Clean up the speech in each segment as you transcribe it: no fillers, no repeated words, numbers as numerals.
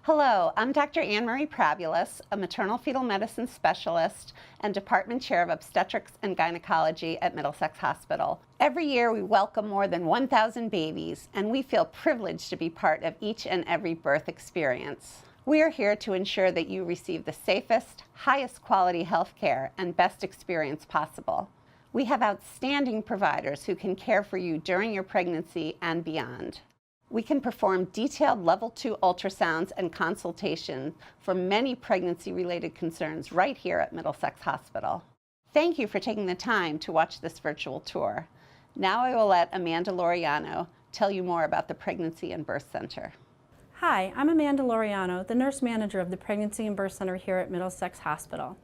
Hello, I'm Dr. Anne Marie Prabulis, a maternal fetal medicine specialist and department chair of obstetrics and gynecology at Middlesex Hospital. Every year we welcome more than 1,000 babies, and we feel privileged to be part of each and every birth experience. We are here to ensure that you receive the safest, highest quality health care and best experience possible. We have outstanding providers who can care for you during your pregnancy and beyond. We can perform detailed level 2 ultrasounds and consultation for many pregnancy-related concerns right here at Middlesex Hospital. Thank you for taking the time to watch this virtual tour. Now I will let Amanda Laureano tell you more about the Pregnancy and Birth Center. Hi, I'm Amanda Laureano, the nurse manager of the Pregnancy and Birth Center here at Middlesex Hospital.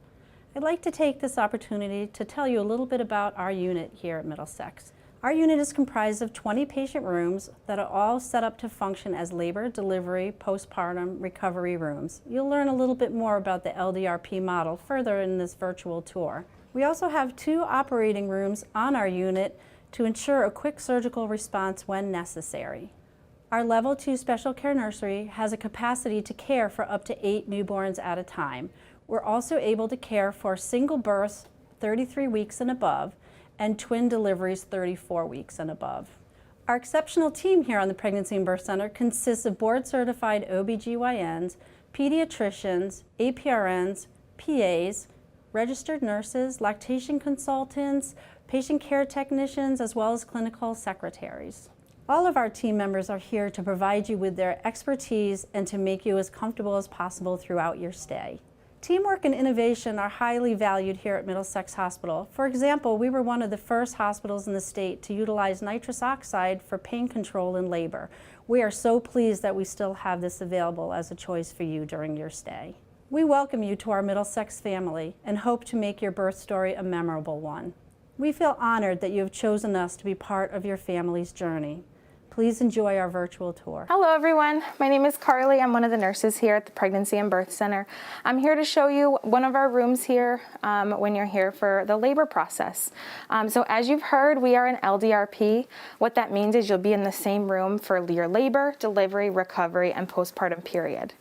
I'd like to take this opportunity to tell you a little bit about our unit here at Middlesex. Our unit is comprised of 20 patient rooms that are all set up to function as labor, delivery, postpartum, recovery rooms. You'll learn a little bit more about the LDRP model further in this virtual tour. We also have 2 operating rooms on our unit to ensure a quick surgical response when necessary. Our level 2 special care nursery has a capacity to care for up to 8 newborns at a time. We're also able to care for single births 33 weeks and above, and twin deliveries 34 weeks and above. Our exceptional team here on the Pregnancy and Birth Center consists of board-certified OBGYNs, pediatricians, APRNs, PAs, registered nurses, lactation consultants, patient care technicians, as well as clinical secretaries. All of our team members are here to provide you with their expertise and to make you as comfortable as possible throughout your stay. Teamwork and innovation are highly valued here at Middlesex Hospital. For example, we were one of the first hospitals in the state to utilize nitrous oxide for pain control in labor. We are so pleased that we still have this available as a choice for you during your stay. We welcome you to our Middlesex family and hope to make your birth story a memorable one. We feel honored that you have chosen us to be part of your family's journey. Please enjoy our virtual tour. Hello everyone, my name is Carly. I'm one of the nurses here at the Pregnancy and Birth Center. I'm here to show you one of our rooms here when you're here for the labor process. So as you've heard, we are an LDRP. What that means is you'll be in the same room for your labor, delivery, recovery, and postpartum period.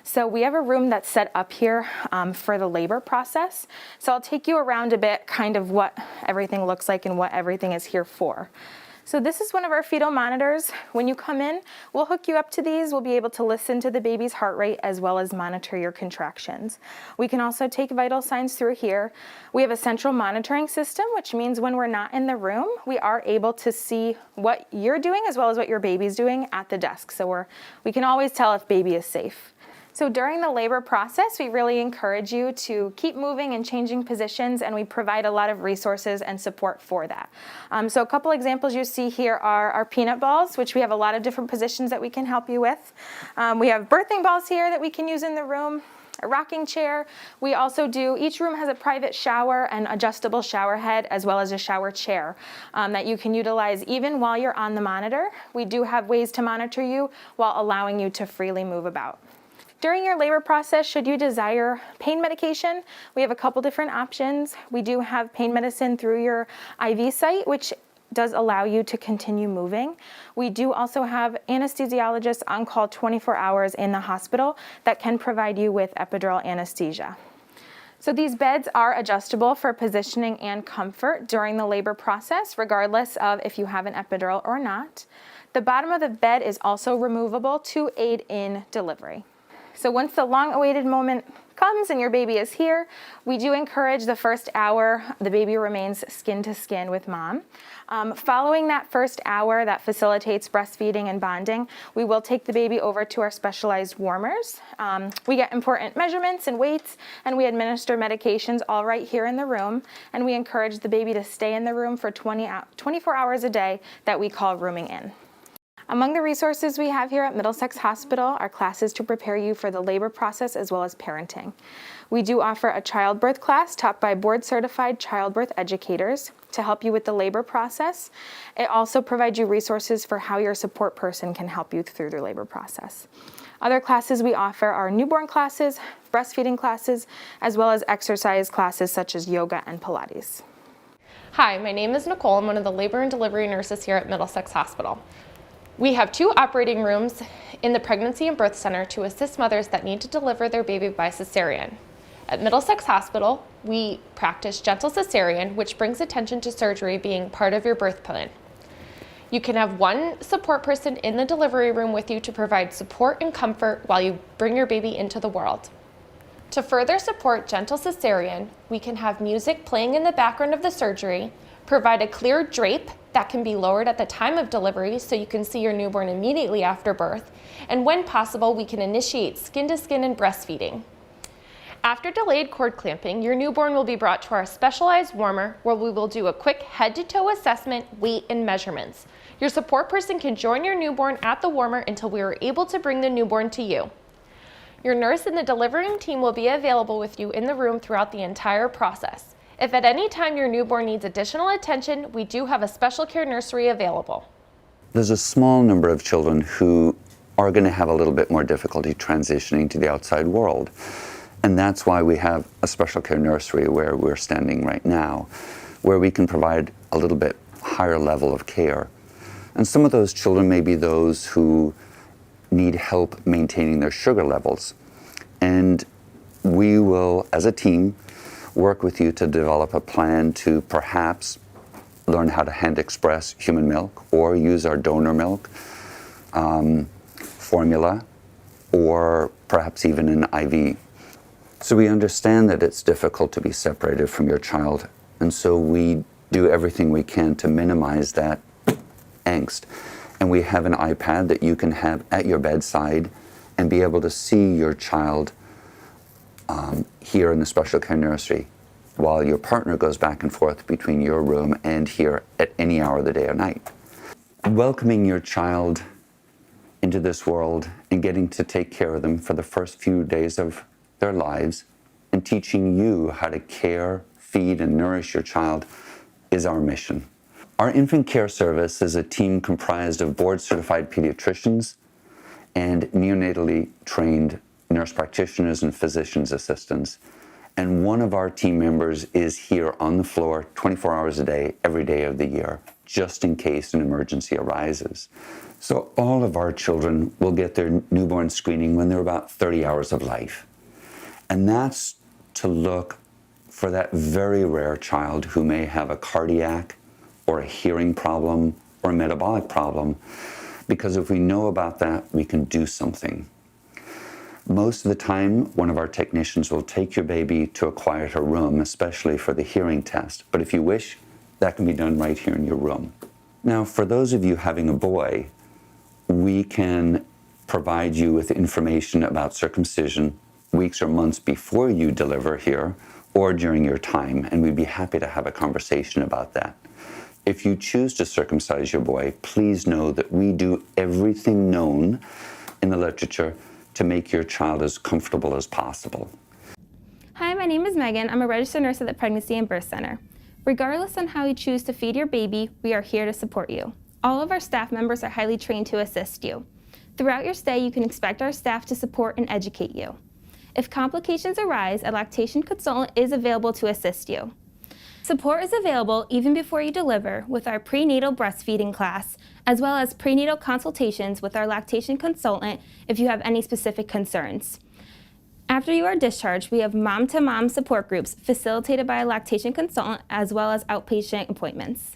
So we have a room that's set up here for the labor process. So I'll take you around a bit, kind of what everything looks like and what everything is here for. So this is one of our fetal monitors. When you come in, we'll hook you up to these. We'll be able to listen to the baby's heart rate as well as monitor your contractions. We can also take vital signs through here. We have a central monitoring system, which means when we're not in the room, we are able to see what you're doing as well as what your baby's doing at the desk. So we can always tell if baby is safe. So during the labor process, we really encourage you to keep moving and changing positions, and we provide a lot of resources and support for that. So a couple examples you see here are our peanut balls, which we have a lot of different positions that we can help you with. We have birthing balls here that we can use in the room, a rocking chair. We also each room has a private shower and adjustable shower head as well as a shower chair that you can utilize even while you're on the monitor. We do have ways to monitor you while allowing you to freely move about. During your labor process, should you desire pain medication, we have a couple different options. We do have pain medicine through your IV site, which does allow you to continue moving. We do also have anesthesiologists on call 24 hours in the hospital that can provide you with epidural anesthesia. So these beds are adjustable for positioning and comfort during the labor process, regardless of if you have an epidural or not. The bottom of the bed is also removable to aid in delivery. So once the long-awaited moment comes and your baby is here, we do encourage the first hour the baby remains skin to skin with mom. Following that first hour that facilitates breastfeeding and bonding, we will take the baby over to our specialized warmers. We get important measurements and weights, and we administer medications all right here in the room, and we encourage the baby to stay in the room for 24 hours a day that we call rooming in. Among the resources we have here at Middlesex Hospital are classes to prepare you for the labor process as well as parenting. We do offer a childbirth class taught by board-certified childbirth educators to help you with the labor process. It also provides you resources for how your support person can help you through the labor process. Other classes we offer are newborn classes, breastfeeding classes, as well as exercise classes such as yoga and Pilates. Hi, my name is Nicole. I'm one of the labor and delivery nurses here at Middlesex Hospital. We have 2 operating rooms in the Pregnancy and Birth Center to assist mothers that need to deliver their baby by cesarean. At Middlesex Hospital, we practice gentle cesarean, which brings attention to surgery being part of your birth plan. You can have 1 support person in the delivery room with you to provide support and comfort while you bring your baby into the world. To further support gentle cesarean, we can have music playing in the background of the surgery, provide a clear drape that can be lowered at the time of delivery so you can see your newborn immediately after birth, and when possible, we can initiate skin-to-skin and breastfeeding. After delayed cord clamping, your newborn will be brought to our specialized warmer where we will do a quick head-to-toe assessment, weight, and measurements. Your support person can join your newborn at the warmer until we are able to bring the newborn to you. Your nurse and the delivering team will be available with you in the room throughout the entire process. If at any time your newborn needs additional attention, we do have a special care nursery available. There's a small number of children who are going to have a little bit more difficulty transitioning to the outside world. And that's why we have a special care nursery where we're standing right now, where we can provide a little bit higher level of care. And some of those children may be those who need help maintaining their sugar levels. And we will, as a team, work with you to develop a plan to perhaps learn how to hand express human milk or use our donor milk formula, or perhaps even an IV. So we understand that it's difficult to be separated from your child, and so we do everything we can to minimize that angst. And we have an iPad that you can have at your bedside and be able to see your child here in the special care nursery while your partner goes back and forth between your room and here at any hour of the day or night. Welcoming your child into this world and getting to take care of them for the first few days of their lives and teaching you how to care, feed, and nourish your child is our mission. Our infant care service is a team comprised of board-certified pediatricians and neonatally trained nurse practitioners and physician's assistants. And one of our team members is here on the floor 24 hours a day, every day of the year, just in case an emergency arises. So all of our children will get their newborn screening when they're about 30 hours of life. And that's to look for that very rare child who may have a cardiac or a hearing problem or a metabolic problem, because if we know about that, we can do something. Most of the time, one of our technicians will take your baby to a quieter room, especially for the hearing test. But if you wish, that can be done right here in your room. Now, for those of you having a boy, we can provide you with information about circumcision weeks or months before you deliver here or during your time, and we'd be happy to have a conversation about that. If you choose to circumcise your boy, please know that we do everything known in the literature to make your child as comfortable as possible. Hi, my name is Megan. I'm a registered nurse at the Pregnancy and Birth Center. Regardless on how you choose to feed your baby, we are here to support you. All of our staff members are highly trained to assist you. Throughout your stay, you can expect our staff to support and educate you. If complications arise, a lactation consultant is available to assist you. Support is available even before you deliver with our prenatal breastfeeding class, as well as prenatal consultations with our lactation consultant if you have any specific concerns. After you are discharged, we have mom-to-mom support groups facilitated by a lactation consultant, as well as outpatient appointments.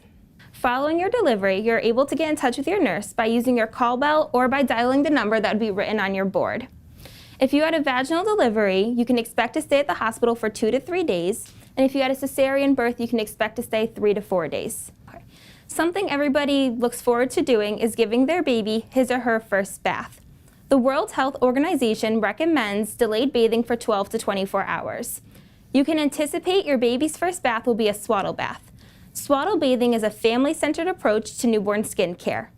Following your delivery, you're able to get in touch with your nurse by using your call bell or by dialing the number that would be written on your board. If you had a vaginal delivery, you can expect to stay at the hospital for 2 to 3 days, and if you had a cesarean birth, you can expect to stay 3 to 4 days. Something everybody looks forward to doing is giving their baby his or her first bath. The World Health Organization recommends delayed bathing for 12 to 24 hours. You can anticipate your baby's first bath will be a swaddle bath. Swaddle bathing is a family-centered approach to newborn skin care.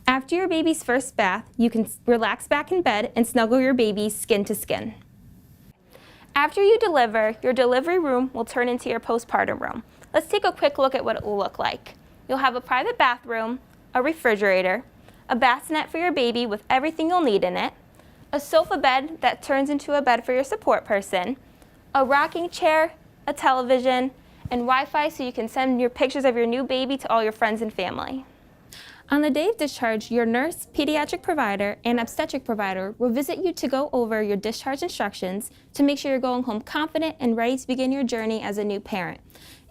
After your baby's first bath, you can relax back in bed and snuggle your baby skin to skin. After you deliver, your delivery room will turn into your postpartum room. Let's take a quick look at what it will look like. You'll have a private bathroom, a refrigerator, a bassinet for your baby with everything you'll need in it, a sofa bed that turns into a bed for your support person, a rocking chair, a television, and Wi-Fi so you can send your pictures of your new baby to all your friends and family. On the day of discharge, your nurse, pediatric provider, and obstetric provider will visit you to go over your discharge instructions to make sure you're going home confident and ready to begin your journey as a new parent.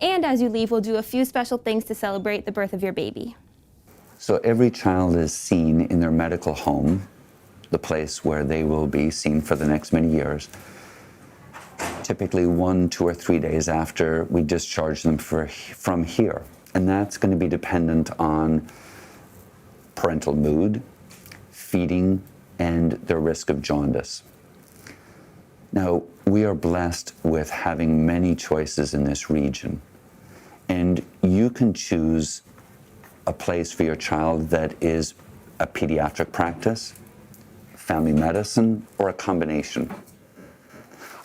And as you leave, we'll do a few special things to celebrate the birth of your baby. So every child is seen in their medical home, the place where they will be seen for the next many years, typically 1, 2, or 3 days after we discharge them from here. And that's going to be dependent on parental mood, feeding, and their risk of jaundice. Now, we are blessed with having many choices in this region, and you can choose a place for your child that is a pediatric practice, family medicine, or a combination.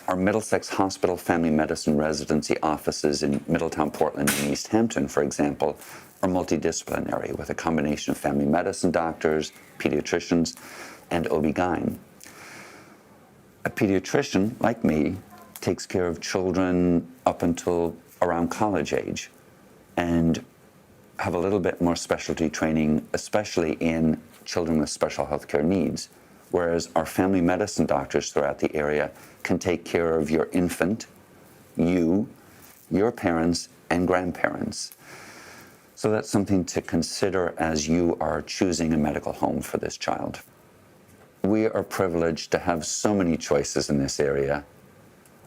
Our Middlesex Hospital Family Medicine residency offices in Middletown, Portland, and East Hampton, for example, are multidisciplinary with a combination of family medicine doctors, pediatricians, and OB-GYN. A pediatrician, like me, takes care of children up until around college age and have a little bit more specialty training, especially in children with special healthcare needs, whereas our family medicine doctors throughout the area can take care of your infant, you, your parents, and grandparents. So that's something to consider as you are choosing a medical home for this child. We are privileged to have so many choices in this area,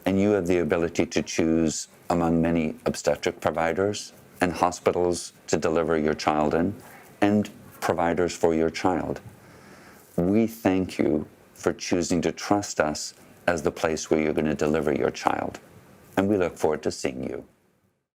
and you have the ability to choose among many obstetric providers and hospitals to deliver your child in, and providers for your child. We thank you for choosing to trust us as the place where you're going to deliver your child, and we look forward to seeing you.